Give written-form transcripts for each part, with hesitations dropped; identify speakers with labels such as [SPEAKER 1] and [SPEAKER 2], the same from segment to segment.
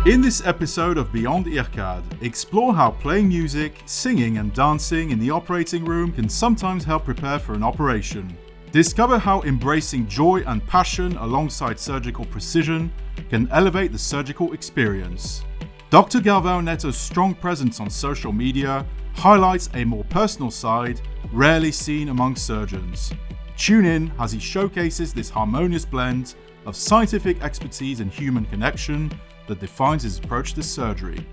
[SPEAKER 1] In this episode of Beyond IRCAD, explore how playing music, singing and dancing in the operating room can sometimes help prepare for an operation. Discover how embracing joy and passion alongside surgical precision can elevate the surgical experience. Dr. Galvao Neto's strong presence on social media highlights a more personal side rarely seen among surgeons. Tune in as he showcases this harmonious blend of scientific expertise and human connection that defines his approach to surgery.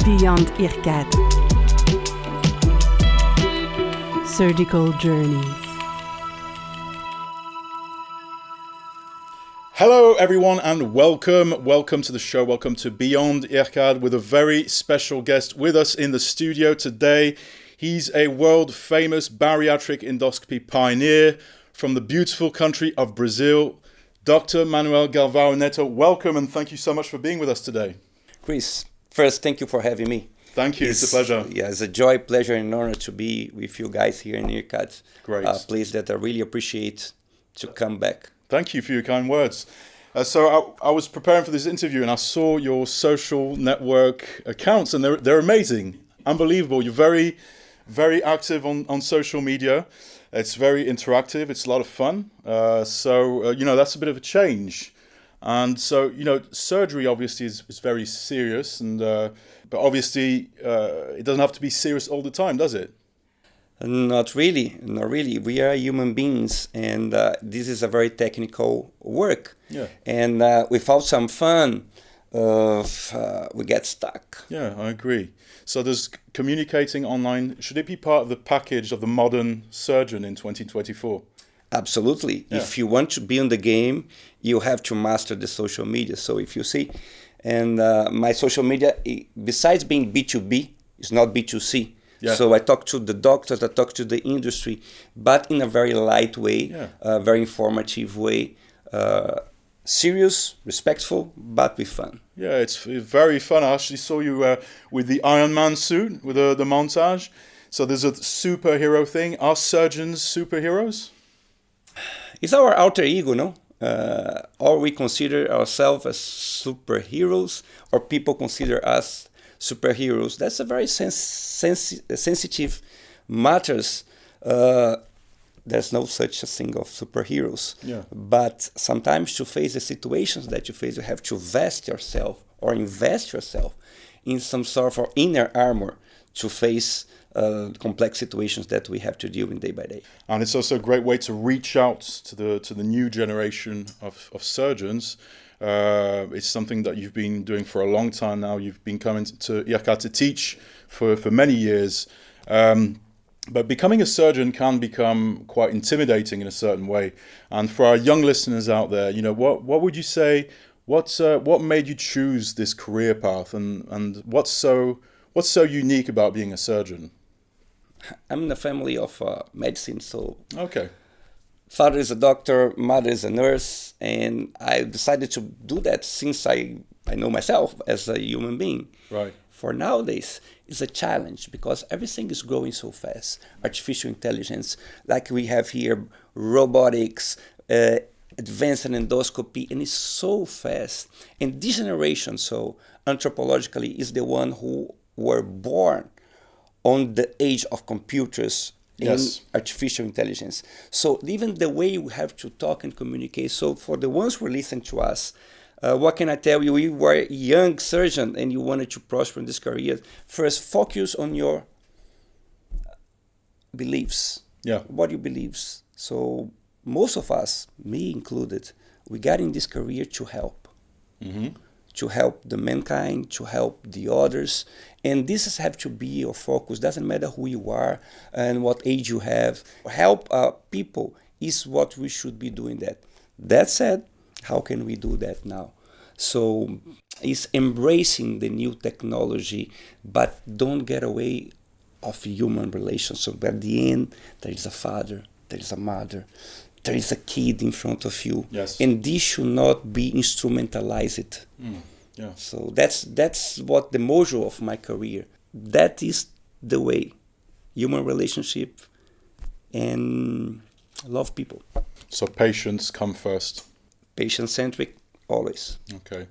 [SPEAKER 2] Beyond IRCAD. Surgical Journeys.
[SPEAKER 1] Hello everyone and welcome to the show. Welcome to Beyond IRCAD with a very special guest with us in the studio today. He's a world famous bariatric endoscopy pioneer from the beautiful country of Brazil, Dr. Manoel Galvao Neto. Welcome and thank you so much for being with us today.
[SPEAKER 3] Chris, first, thank you for having me.
[SPEAKER 1] Thank you. It's a pleasure.
[SPEAKER 3] Yeah, it's a joy, pleasure, and honor to be with you guys here in IRCAD.
[SPEAKER 1] Great.
[SPEAKER 3] A place that I really appreciate to come back.
[SPEAKER 1] Thank you for your kind words. So I was preparing for this interview and I saw your social network accounts and they're amazing, unbelievable. You're very, very active on social media. It's very interactive. It's a lot of fun. That's a bit of a change. And so, surgery obviously is very serious, but obviously it doesn't have to be serious all the time, does it?
[SPEAKER 3] Not really. We are human beings, and this is a very technical work.
[SPEAKER 1] Yeah.
[SPEAKER 3] And without some fun, we get stuck.
[SPEAKER 1] Yeah, I agree. So does communicating online, should it be part of the package of the modern surgeon in 2024?
[SPEAKER 3] Absolutely.
[SPEAKER 1] Yeah.
[SPEAKER 3] If you want to be in the game, you have to master the social media. So if you see, and my social media, besides being B2B, it's not B2C.
[SPEAKER 1] Yeah.
[SPEAKER 3] So I talk to the doctors, I talk to the industry, but in a very light way, very informative way, serious, respectful, but with fun.
[SPEAKER 1] Yeah, it's very fun. I actually saw you with the Iron Man suit, with the montage. So there's a superhero thing. Are surgeons superheroes?
[SPEAKER 3] It's our alter ego, no? Or we consider ourselves as superheroes, or people consider us superheroes. That's a very sensitive matters. There's no such a thing of superheroes.
[SPEAKER 1] Yeah.
[SPEAKER 3] But sometimes to face the situations that you face, you have to vest yourself or invest yourself in some sort of inner armor to face complex situations that we have to deal with day by day.
[SPEAKER 1] And it's also a great way to reach out to the new generation of surgeons. It's something that you've been doing for a long time now. You've been coming to IRCAD to teach for many years. But becoming a surgeon can become quite intimidating in a certain way. And for our young listeners out there, what would you say? What made you choose this career path, and what's so unique about being a surgeon?
[SPEAKER 3] I'm in a family of medicine, so
[SPEAKER 1] okay.
[SPEAKER 3] Father is a doctor, mother is a nurse, and I decided to do that since I know myself as a human being.
[SPEAKER 1] Right.
[SPEAKER 3] For nowadays, it's a challenge because everything is growing so fast. Artificial intelligence, like we have here, robotics, advanced endoscopy, and it's so fast. And this generation, so anthropologically, is the one who were born on the age of computers and artificial intelligence. So even the way we have to talk and communicate. So for the ones who listen to us, what can I tell you? You were a young surgeon and you wanted to prosper in this career. First, focus on your beliefs.
[SPEAKER 1] Yeah.
[SPEAKER 3] What you believe. So most of us, me included, we got in this career to help.
[SPEAKER 1] Mm-hmm.
[SPEAKER 3] To help the mankind, to help the others. And this has have to be your focus. Doesn't matter who you are and what age you have. Help people is what we should be doing that. That said, how can we do that now? So it's embracing the new technology, but don't get away of human relations. So at the end, there is a father, there is a mother, there is a kid in front of you.
[SPEAKER 1] Yes.
[SPEAKER 3] And this should not be instrumentalized.
[SPEAKER 1] Yeah.
[SPEAKER 3] So that's what the mojo of my career. That is the way. Human relationship and love people.
[SPEAKER 1] So patients come first.
[SPEAKER 3] Patient-centric, always.
[SPEAKER 1] Okay.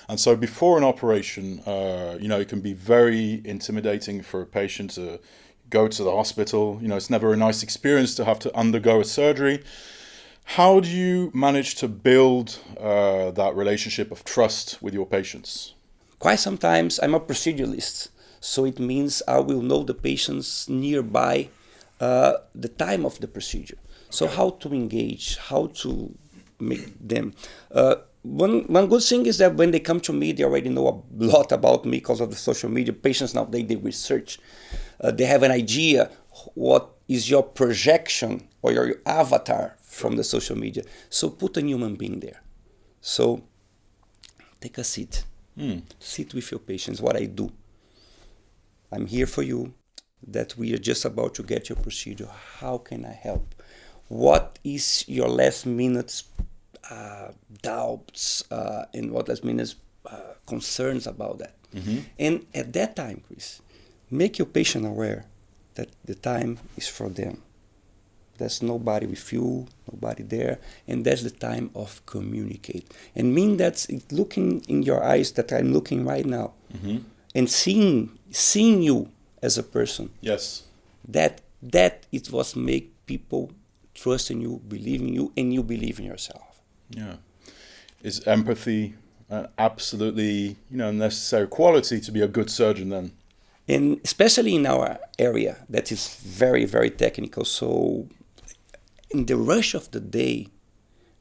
[SPEAKER 1] And so before an operation, it can be very intimidating for a patient to go to the hospital. It's never a nice experience to have to undergo a surgery. How do you manage to build that relationship of trust with your patients?
[SPEAKER 3] Quite sometimes I'm a proceduralist, so it means I will know the patients nearby the time of the procedure. So how to engage, how to make them. One good thing is that when they come to me, they already know a lot about me because of the social media. Patients nowadays, they research. They have an idea what is your projection or your avatar from the social media. So put a human being there. So take a seat. Sit with your patients. What I do. I'm here for you. That we are just about to get your procedure. How can I help? What is your last minute doubts and what last minute concerns about that? And at that time, Chris, make your patient aware that the time is for them. There's nobody with you, nobody there, and that's the time of communicate. And mean that's looking in your eyes that I'm looking right now, and seeing you as a person.
[SPEAKER 1] Yes.
[SPEAKER 3] That it was make people trust in you, believe in you, and you believe in yourself.
[SPEAKER 1] Yeah. Is empathy absolutely necessary quality to be a good surgeon then?
[SPEAKER 3] And especially in our area that is very, very technical. So in the rush of the day,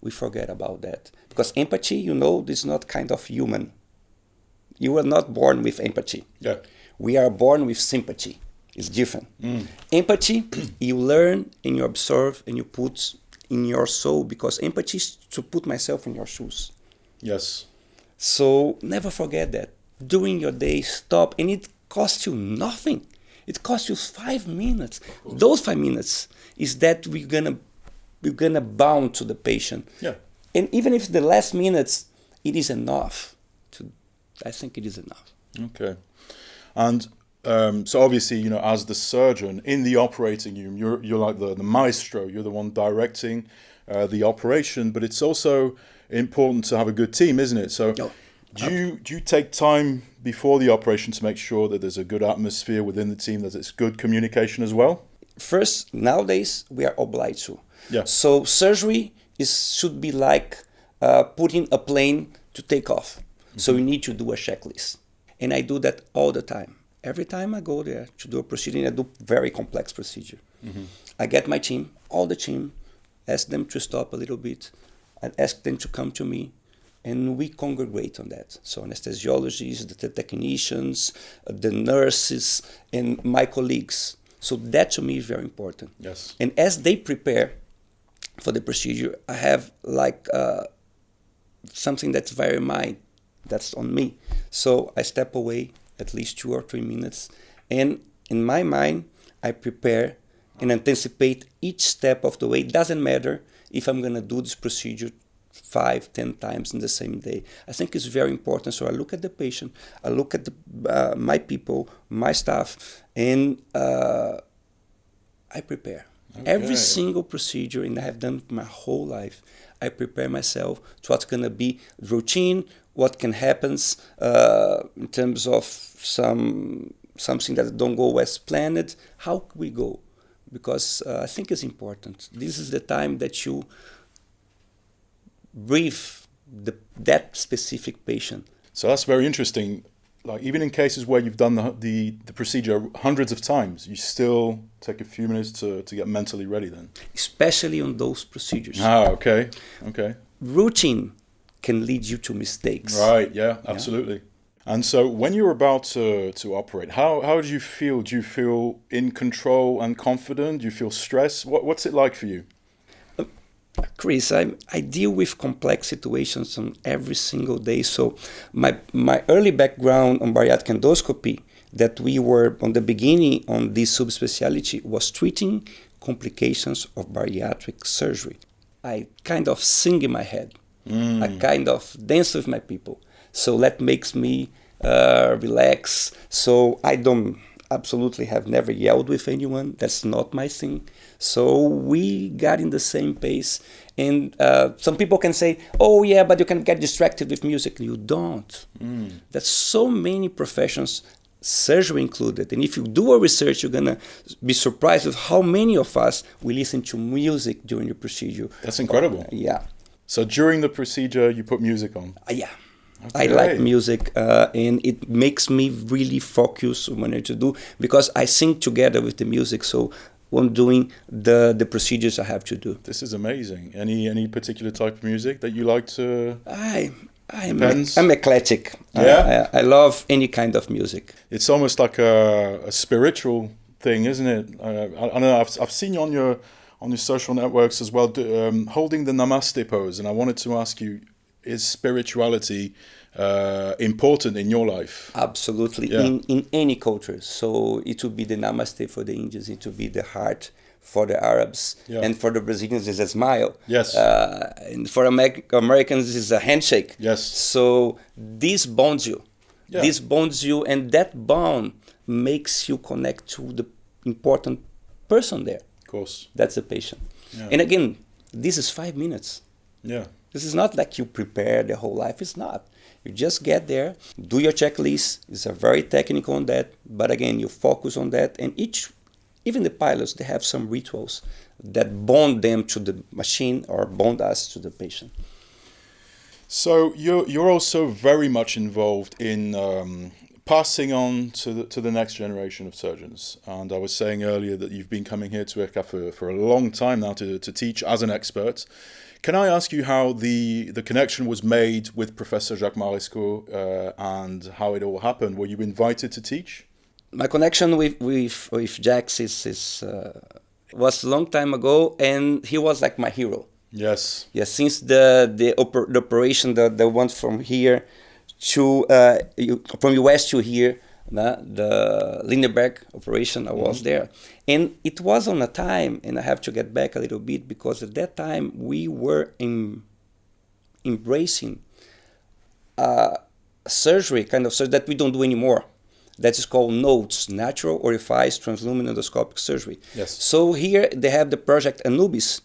[SPEAKER 3] we forget about that. Because empathy, is not kind of human. You were not born with empathy. Yeah. We are born with sympathy. It's different. Empathy, you learn and you observe and you put in your soul, because empathy is to put myself in your shoes.
[SPEAKER 1] Yes.
[SPEAKER 3] So never forget that. During your day, stop, and it costs you nothing. It costs you 5 minutes. Those 5 minutes is that we're gonna bound to the patient.
[SPEAKER 1] Yeah.
[SPEAKER 3] And even if the last minutes, it is enough. I think it is enough.
[SPEAKER 1] Okay. And so obviously, as the surgeon in the operating room, you're like the maestro. You're the one directing the operation. But it's also important to have a good team, isn't it? So do you take time before the operation to make sure that there's a good atmosphere within the team, that it's good communication as well?
[SPEAKER 3] First, nowadays we are obliged to.
[SPEAKER 1] Yeah.
[SPEAKER 3] So surgery should be like putting a plane to take off. So you need to do a checklist. And I do that all the time. Every time I go there to do a procedure, and I do very complex procedure. I get my team, all the team, ask them to stop a little bit. I ask them to come to me, and we congregate on that. So anesthesiologists, the technicians, the nurses, and my colleagues. So that to me is very important.
[SPEAKER 1] Yes.
[SPEAKER 3] And as they prepare for the procedure, I have like something that's very mine. That's on me. So I step away at least 2 or 3 minutes. And in my mind, I prepare and anticipate each step of the way. It doesn't matter if I'm going to do this procedure 5, 10 times in the same day. I think it's very important. So I look at the patient, I look at my people, my staff, and I prepare. Okay. Every single procedure, and I have done my whole life, I prepare myself to what's going to be routine, what can happen in terms of something that don't go as planned. How we go? Because I think it's important. This is the time that you brief that specific patient.
[SPEAKER 1] So that's very interesting. Like even in cases where you've done the procedure hundreds of times, you still take a few minutes to get mentally ready then? Especially
[SPEAKER 3] on those procedures.
[SPEAKER 1] Okay.
[SPEAKER 3] Routine can lead you to mistakes.
[SPEAKER 1] Right, yeah, absolutely. Yeah. And so when you're about to operate, how do you feel? Do you feel in control and confident? Do you feel stress? What's it like for you?
[SPEAKER 3] Chris, I deal with complex situations on every single day. So my early background on bariatric endoscopy, that we were on the beginning on this subspecialty, was treating complications of bariatric surgery. I kind of sing in my head. I kind of dance with my people. So that makes me relax. So I don't absolutely have never yelled with anyone. That's not my thing. So we got in the same pace. And some people can say, oh yeah, but you can get distracted with music. You don't. There's so many professions, surgery included. And if you do a research, you're going to be surprised with how many of us we listen to music during the procedure.
[SPEAKER 1] That's incredible.
[SPEAKER 3] Yeah.
[SPEAKER 1] So during the procedure, you put music on?
[SPEAKER 3] Yeah.
[SPEAKER 1] Okay.
[SPEAKER 3] I like music, and it makes me really focus on what I need to do, because I sing together with the music. So when I'm doing the procedures I have to do.
[SPEAKER 1] This is amazing. Any particular type of music that you like to?
[SPEAKER 3] I'm eclectic.
[SPEAKER 1] Yeah?
[SPEAKER 3] I love any kind of music.
[SPEAKER 1] It's almost like a spiritual thing, isn't it? I don't know. I've seen you on your social networks as well, holding the Namaste pose, and I wanted to ask you: is spirituality important in your life?
[SPEAKER 3] Absolutely,
[SPEAKER 1] Yeah.
[SPEAKER 3] in any culture. So it would be the Namaste for the Indians, it would be the heart for the Arabs,
[SPEAKER 1] Yeah.
[SPEAKER 3] and for the Brazilians is a smile.
[SPEAKER 1] Yes.
[SPEAKER 3] And for Americans is a handshake.
[SPEAKER 1] Yes.
[SPEAKER 3] So this bonds you.
[SPEAKER 1] Yeah.
[SPEAKER 3] This bonds you, and that bond makes you connect to the important person there.
[SPEAKER 1] Of course.
[SPEAKER 3] That's the patient.
[SPEAKER 1] Yeah.
[SPEAKER 3] And again, this is 5 minutes.
[SPEAKER 1] Yeah.
[SPEAKER 3] This is not like you prepare the whole life. It's not. You just get there, do your checklist. It's a very technical on that. But again, you focus on that. And even the pilots, they have some rituals that bond them to the machine or bond us to the patient.
[SPEAKER 1] So you're also very much involved in passing on to the next generation of surgeons. And I was saying earlier that you've been coming here to IRCAD for a long time now to teach as an expert. Can I ask you how the connection was made with Professor Jacques Maresco and how it all happened? Were you invited to teach?
[SPEAKER 3] My connection with Jacques was a long time ago, and he was like my hero.
[SPEAKER 1] Yes.
[SPEAKER 3] Yes, since the operation, the one from here to from US to here, the Lindenberg operation, I was there. And it was on a time, and I have to get back a little bit, because at that time we were embracing surgery, kind of surgery that we don't do anymore. That is called NOTES, Natural Orifice Transluminal Endoscopic Surgery.
[SPEAKER 1] Yes.
[SPEAKER 3] So here they have the project Anubis.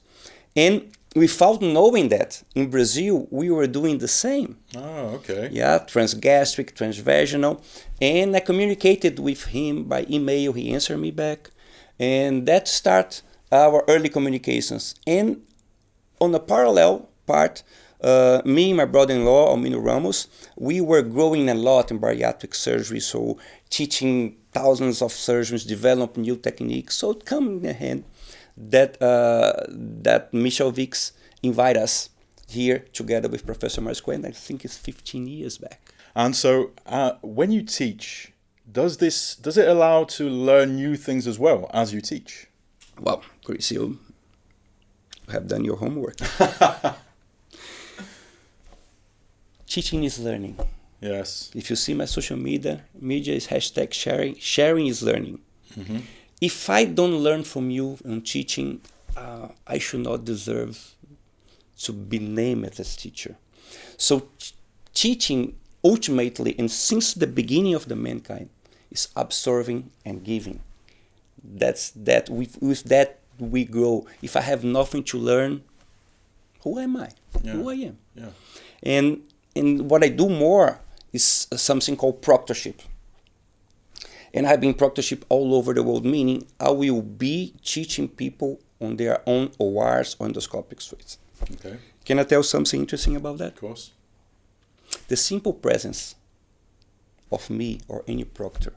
[SPEAKER 3] And without knowing that, in Brazil, we were doing the same.
[SPEAKER 1] Oh, okay.
[SPEAKER 3] Yeah, transgastric, transvaginal. And I communicated with him by email. He answered me back. And that started our early communications. And on a parallel part, me and my brother-in-law, Almino Ramos, we were growing a lot in bariatric surgery, so teaching thousands of surgeons, develop new techniques. So it came in hand that Michel Vicks invited us here together with Professor Maresco, and I think it's 15 years back.
[SPEAKER 1] And so when you teach, does it allow to learn new things as well as you teach?
[SPEAKER 3] Well, Chris, you have done your homework. Teaching is learning.
[SPEAKER 1] Yes.
[SPEAKER 3] If you see my social media is hashtag sharing. Sharing is learning. Mm-hmm. If I don't learn from you on teaching, I should not deserve to be named as teacher. So teaching ultimately, and since the beginning of the mankind, is absorbing and giving. That's that. With that we grow. If I have nothing to learn, who am I?
[SPEAKER 1] Yeah.
[SPEAKER 3] Who I am?
[SPEAKER 1] Yeah.
[SPEAKER 3] And what I do more is something called proctorship. And I've been proctorship all over the world, meaning I will be teaching people on their own ORs or endoscopic suites.
[SPEAKER 1] Okay.
[SPEAKER 3] Can I tell something interesting about that?
[SPEAKER 1] Of course.
[SPEAKER 3] The simple presence of me or any proctor,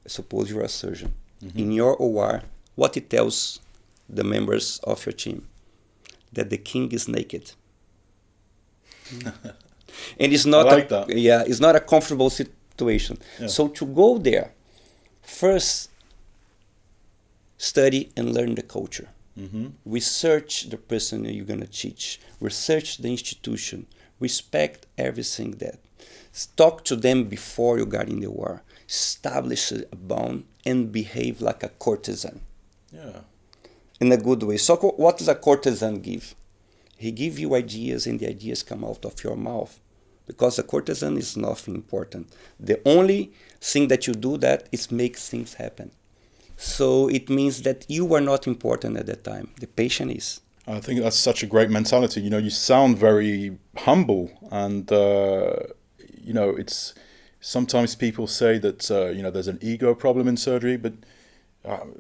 [SPEAKER 3] suppose you're a surgeon, in your OR, what it tells the members of your team? That the king is naked. And it's not
[SPEAKER 1] I like that.
[SPEAKER 3] Yeah, it's not a comfortable situation.
[SPEAKER 1] Yeah.
[SPEAKER 3] So to go there, first study and learn the culture.
[SPEAKER 1] Mm-hmm.
[SPEAKER 3] Research the person you're going to teach. Research the institution. Respect everything that. Talk to them before you got in the war. Establish a bond and behave like a courtesan.
[SPEAKER 1] Yeah.
[SPEAKER 3] In a good way. So what does a courtesan give? He gives you ideas, and the ideas come out of your mouth. because the courtesan is nothing important. The only thing that you do that is make things happen. So it means that you are not important at that time. The patient is.
[SPEAKER 1] I think that's such a great mentality. You know, you sound very humble, and you know, it's sometimes people say that you know, there's an ego problem in surgery, but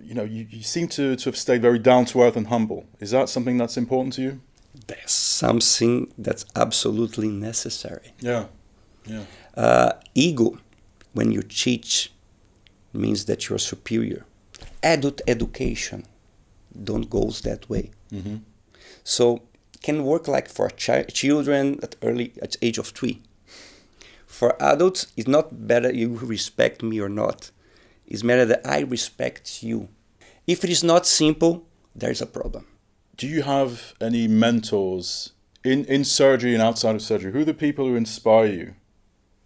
[SPEAKER 1] you know, you seem to have stayed very down to earth and humble. Is that something that's important to you?
[SPEAKER 3] That's something that's absolutely necessary.
[SPEAKER 1] Yeah, yeah.
[SPEAKER 3] Ego, when you teach, means that you're superior. Adult education don't goes that way.
[SPEAKER 1] Mm-hmm.
[SPEAKER 3] So can work like for children at age of 3. For adults, it's not better you respect me or not. It's matter that I respect you. If it is not simple, there's a problem.
[SPEAKER 1] Do you have any mentors in surgery and outside of surgery? Who are the people who inspire you?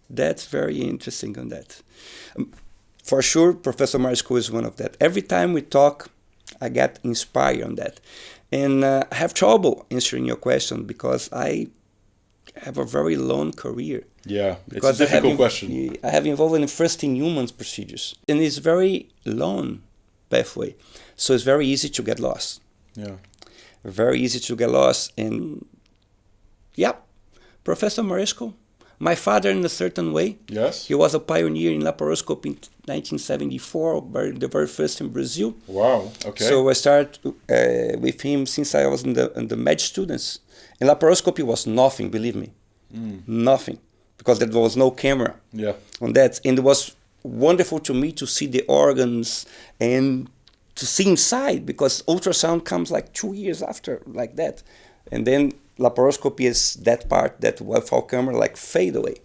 [SPEAKER 3] That's very interesting on that. For sure, Professor Marisco is one of that. Every time we talk, I get inspired on that. And I have trouble answering your question because I have a very long career.
[SPEAKER 1] Yeah, it's a difficult question.
[SPEAKER 3] I have involved in first-in-human procedures. And it's very long pathway. So it's very easy to get lost.
[SPEAKER 1] Yeah.
[SPEAKER 3] Very easy to get lost. And yeah, Professor Marisco, my father in a certain way.
[SPEAKER 1] Yes.
[SPEAKER 3] He was a pioneer in laparoscopy in 1974, the very first in Brazil.
[SPEAKER 1] Wow, okay.
[SPEAKER 3] So I started with him since I was in the med students. And laparoscopy was nothing, believe me. Nothing. Because there was no camera on that. And it was wonderful to me to see the organs and to see inside, because ultrasound comes like 2 years after, like that. And then laparoscopy is that part that without camera like fade away.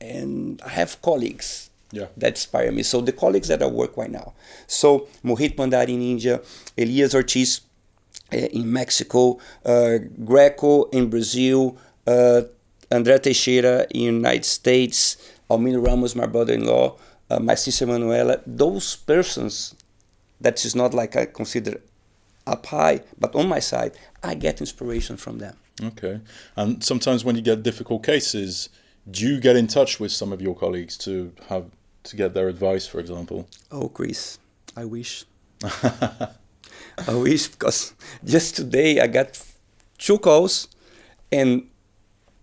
[SPEAKER 3] And I have colleagues that inspire me. So the colleagues that I work right now. So Mohit Pandari in India, Elias Ortiz in Mexico, Greco in Brazil, André Teixeira in the United States, Almino Ramos, my brother-in-law, my sister Manuela. Those persons, that is not like I consider up high, but on my side, I get inspiration from them.
[SPEAKER 1] Okay. And sometimes when you get difficult cases, do you get in touch with some of your colleagues to get their advice, for example?
[SPEAKER 3] Oh, Chris, I wish. I wish, because just today I got 2 calls and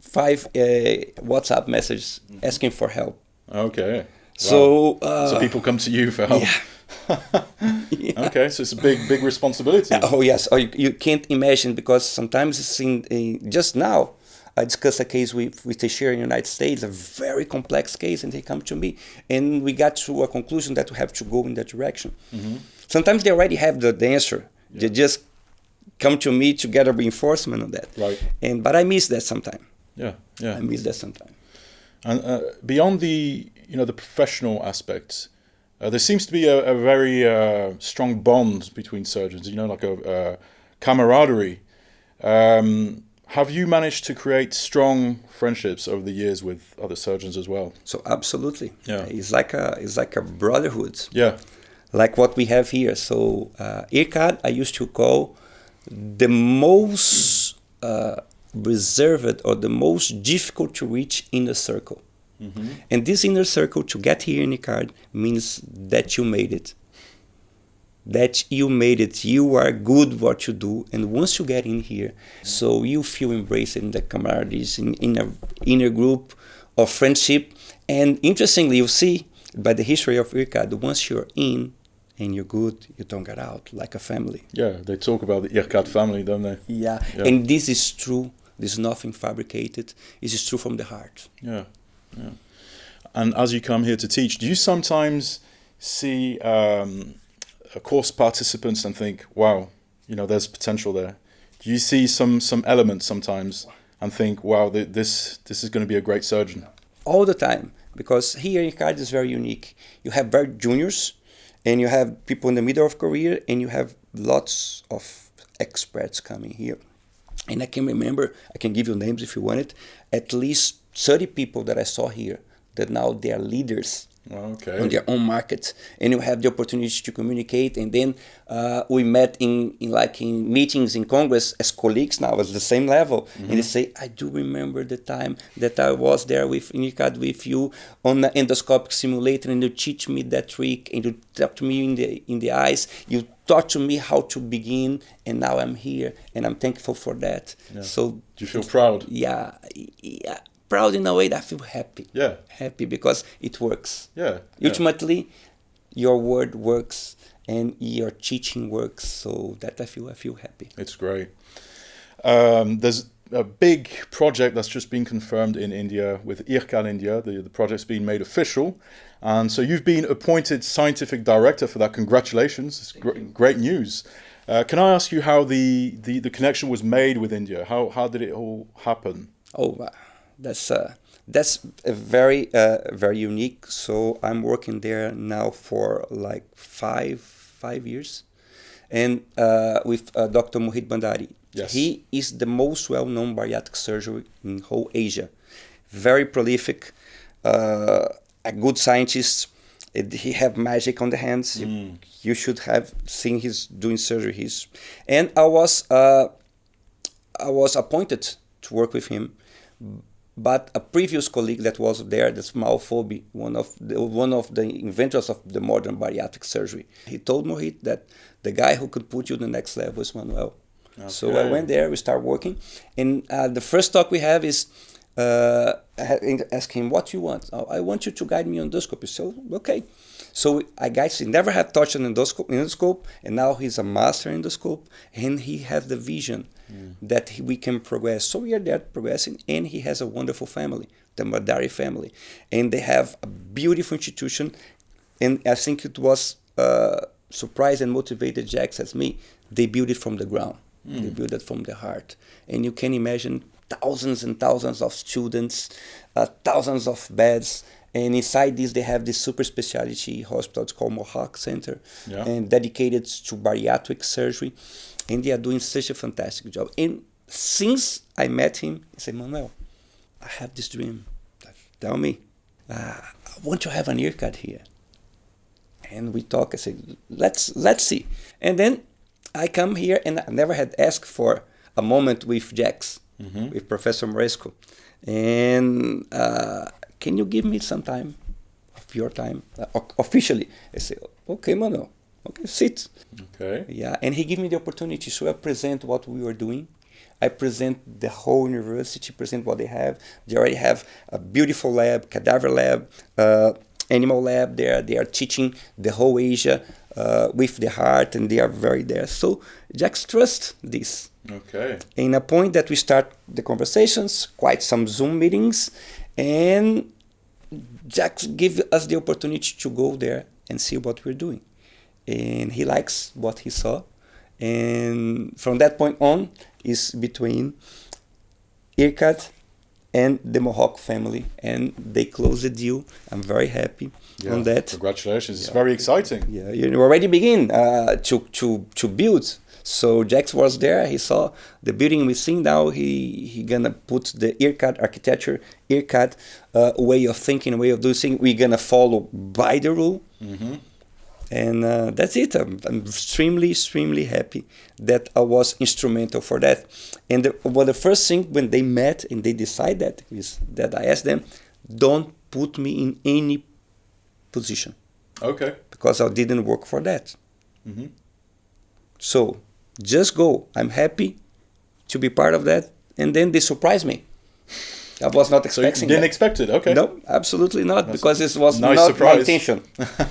[SPEAKER 3] 5 WhatsApp messages asking for help.
[SPEAKER 1] Okay. Wow.
[SPEAKER 3] So
[SPEAKER 1] people come to you for help.
[SPEAKER 3] Yeah. Yeah.
[SPEAKER 1] Okay, so it's a big responsibility.
[SPEAKER 3] Oh yes, you can't imagine, because sometimes it's just now I discussed a case with Teixeira in the United States, a very complex case, and they come to me, and we got to a conclusion that we have to go in that direction. Mm-hmm. Sometimes they already have the answer. Yeah. They just come to me to get a reinforcement on that.
[SPEAKER 1] Right.
[SPEAKER 3] But I miss that sometimes.
[SPEAKER 1] Yeah.
[SPEAKER 3] I miss that sometimes.
[SPEAKER 1] And beyond the professional aspects, there seems to be a very strong bond between surgeons. Like a camaraderie. Have you managed to create strong friendships over the years with other surgeons as well?
[SPEAKER 3] So absolutely.
[SPEAKER 1] Yeah.
[SPEAKER 3] It's like a brotherhood.
[SPEAKER 1] Yeah.
[SPEAKER 3] Like what we have here. So IRCAD, I used to call the most reserved or the most difficult to reach inner circle. Mm-hmm. And this inner circle, to get here in IRCAD, means that you made it. That you made it. You are good what you do. And once you get in here, so you feel embraced in the camaraderie, in an inner group of friendship. And interestingly, you see, by the history of IRCAD, once you're in and you're good, you don't get out, like a family.
[SPEAKER 1] Yeah, they talk about the IRCAD family, don't they?
[SPEAKER 3] Yeah. And this is true. There's nothing fabricated. This is true from the heart.
[SPEAKER 1] Yeah. And as you come here to teach, do you sometimes see course participants and think, wow, there's potential there? Do you see some elements sometimes and think, wow, this is going to be a great surgeon?
[SPEAKER 3] All the time, because here IRCAD is very unique. You have very juniors, and you have people in the middle of career, and you have lots of experts coming here. And I can remember, I can give you names if you want it, at least 30 people that I saw here that now they are leaders
[SPEAKER 1] Okay.
[SPEAKER 3] on their own market, and you have the opportunity to communicate. And then we met in meetings in Congress as colleagues now at the same level, and they say, I do remember the time that I was there with IRCAD with you on the endoscopic simulator, and you teach me that trick, and you talk to me in the eyes, you taught to me how to begin, and now I'm here, and I'm thankful for that.
[SPEAKER 1] Yeah.
[SPEAKER 3] So
[SPEAKER 1] Do you feel proud?
[SPEAKER 3] Yeah. Proud in a way that I feel happy.
[SPEAKER 1] Yeah.
[SPEAKER 3] Happy because it works.
[SPEAKER 1] Yeah.
[SPEAKER 3] Ultimately, your word works and your teaching works. So that I feel happy.
[SPEAKER 1] It's great. There's a big project that's just been confirmed in India with IRCAD India. The project's been made official. And so you've been appointed scientific director for that. Congratulations. It's great news. Can I ask you how the connection was made with India? How did it all happen?
[SPEAKER 3] Oh, that's a very unique. So I'm working there now for like five years, and with Dr. Mohit Bhandari.
[SPEAKER 1] Yes.
[SPEAKER 3] He is the most well-known bariatric surgeon in whole Asia. Very prolific, a good scientist. He have magic on the hands. You should have seen his doing surgery. And I was appointed to work with him. But a previous colleague that was there, that's Malfobi, one of the inventors of the modern bariatric surgery, he told Mohit that the guy who could put you to the next level is Manoel. Okay. So I went there, we started working, and the first talk we have is ask him, what you want? Oh, I want you to guide me on endoscopy. So, okay. So I guess he never had touched an endoscope, and now he's a master endoscope, and he has the vision that we can progress. So we are there progressing, and he has a wonderful family, the Bhandari family, and they have a beautiful institution, and I think it was surprised and motivated Jax as me. They built it from the ground. They built it from the heart, and you can imagine thousands and thousands of students, thousands of beds. And inside this, they have this super specialty hospital. It's called Mohawk Center, and dedicated to bariatric surgery. And they are doing such a fantastic job. And since I met him, I said, Manoel, I have this dream. Tell me, I want to have an IRCAD here. And we talk. I said, let's see. And then I come here, and I never had asked for a moment with Jax, with Professor Moresco. And can you give me some time of your time officially? I say, okay, Manoel, okay, sit.
[SPEAKER 1] Okay.
[SPEAKER 3] Yeah, and he gave me the opportunity. So I present what we were doing. I present the whole university, present what they have. They already have a beautiful lab, cadaver lab, animal lab there. They are teaching the whole Asia with the heart, and they are very there. So Jax trusts this.
[SPEAKER 1] Okay.
[SPEAKER 3] In a point that we start the conversations, quite some Zoom meetings, and Jax give us the opportunity to go there and see what we're doing. And he likes what he saw. And from that point on is between IRCAD and the Mohawk family. And they closed the deal. I'm very happy on that.
[SPEAKER 1] Congratulations. It's very exciting.
[SPEAKER 3] Yeah, you already begin to build. So Jax was there. He saw the building we see now. He gonna put the IRCAD architecture, IRCAD way of thinking, way of doing things. We're gonna follow by the rule, and that's it. I'm extremely happy that I was instrumental for that. And the first thing when they met and they decided that is that I asked them, don't put me in any position.
[SPEAKER 1] Okay.
[SPEAKER 3] Because I didn't work for that. So just go. I'm happy to be part of that. And then they surprised me. I was not expecting
[SPEAKER 1] So you didn't
[SPEAKER 3] that.
[SPEAKER 1] expect it? Okay.
[SPEAKER 3] No, absolutely not.
[SPEAKER 1] That's
[SPEAKER 3] because it was
[SPEAKER 1] nice
[SPEAKER 3] not
[SPEAKER 1] surprise.
[SPEAKER 3] my intention.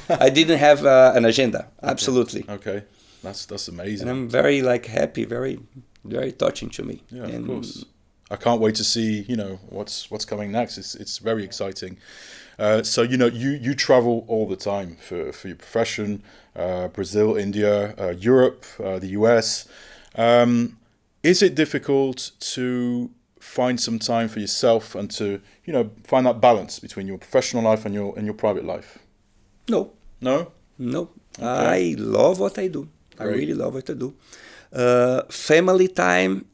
[SPEAKER 3] I didn't have an agenda. Absolutely.
[SPEAKER 1] Okay. That's amazing.
[SPEAKER 3] And I'm very happy, very, very touching to me.
[SPEAKER 1] Yeah,
[SPEAKER 3] and
[SPEAKER 1] of course. I can't wait to see, what's coming next. It's very exciting. So, you travel all the time for your profession, Brazil, India, Europe, the US. Is it difficult to find some time for yourself and to, find that balance between your professional life and your private life?
[SPEAKER 3] No.
[SPEAKER 1] No?
[SPEAKER 3] No.
[SPEAKER 1] Okay.
[SPEAKER 3] I love what I do.
[SPEAKER 1] Great.
[SPEAKER 3] I really love what I do. Family time,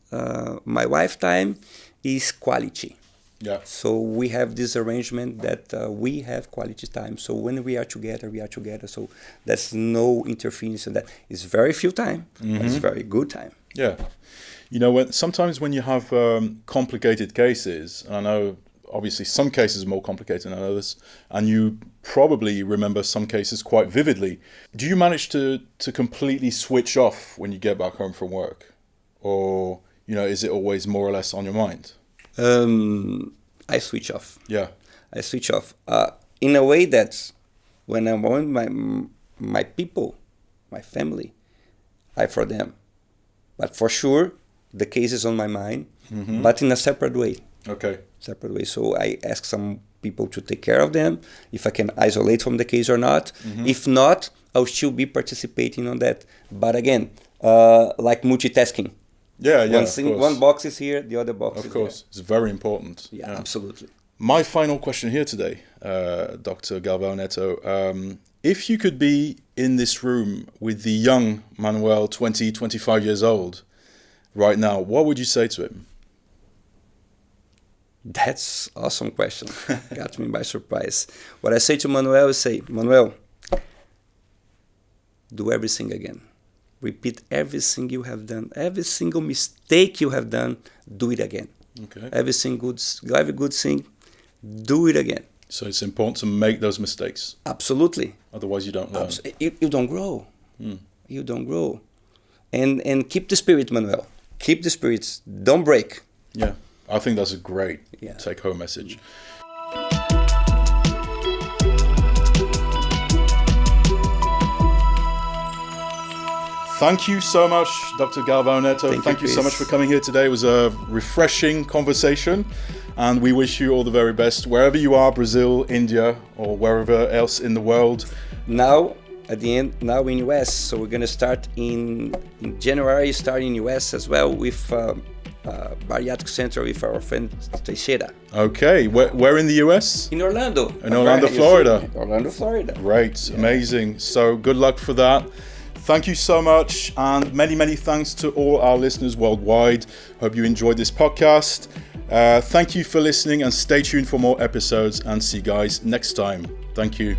[SPEAKER 3] my wife time is quality.
[SPEAKER 1] Yeah.
[SPEAKER 3] So we have this arrangement that we have quality time. So when we are together, we are together. So there's no interference in that. It's very few time, but it's very good time.
[SPEAKER 1] Yeah. You know, sometimes when you have complicated cases, and I know obviously some cases are more complicated than others, and you probably remember some cases quite vividly. Do you manage to completely switch off when you get back home from work? Or, you know, is it always more or less on your mind?
[SPEAKER 3] I switch off.
[SPEAKER 1] Yeah.
[SPEAKER 3] I switch off. In a way that when I'm with my people, my family, I for them. But for sure, the case is on my mind, but in a separate way.
[SPEAKER 1] Okay.
[SPEAKER 3] Separate way. So I ask some people to take care of them, if I can isolate from the case or not. If not, I'll still be participating on that. But again, like multitasking.
[SPEAKER 1] Yeah,
[SPEAKER 3] One box is here, the other box is there.
[SPEAKER 1] Of course, it's very important.
[SPEAKER 3] Yeah, absolutely.
[SPEAKER 1] My final question here today, Dr. Galvao Neto. If you could be in this room with the young Manoel, 20, 25 years old, right now, what would you say to him?
[SPEAKER 3] That's awesome question. Got me by surprise. What I say to Manoel is Manoel, do everything again. Repeat everything you have done. Every single mistake you have done, do it again.
[SPEAKER 1] Okay.
[SPEAKER 3] Every good thing, do it again.
[SPEAKER 1] So it's important to make those mistakes.
[SPEAKER 3] Absolutely.
[SPEAKER 1] Otherwise you don't learn.
[SPEAKER 3] You don't grow. You don't grow. And keep the spirit, Manoel. Keep the spirits. Don't break.
[SPEAKER 1] Yeah. I think that's a great take-home message. Thank you so much, Dr. Galvao Neto. Thank you so much for coming here today. It was a refreshing conversation, and we wish you all the very best wherever you are, Brazil, India, or wherever else in the world.
[SPEAKER 3] Now, at the end, now in US, so we're going to start in January, start in US as well with bariatric center with our friend Teixeira.
[SPEAKER 1] Okay, where in the US?
[SPEAKER 3] In Orlando.
[SPEAKER 1] In Orlando, Florida.
[SPEAKER 3] Orlando, Florida.
[SPEAKER 1] Great, amazing. So good luck for that. Thank you so much, and many, many thanks to all our listeners worldwide. Hope you enjoyed this podcast. Thank you for listening, and stay tuned for more episodes, and see you guys next time. Thank you.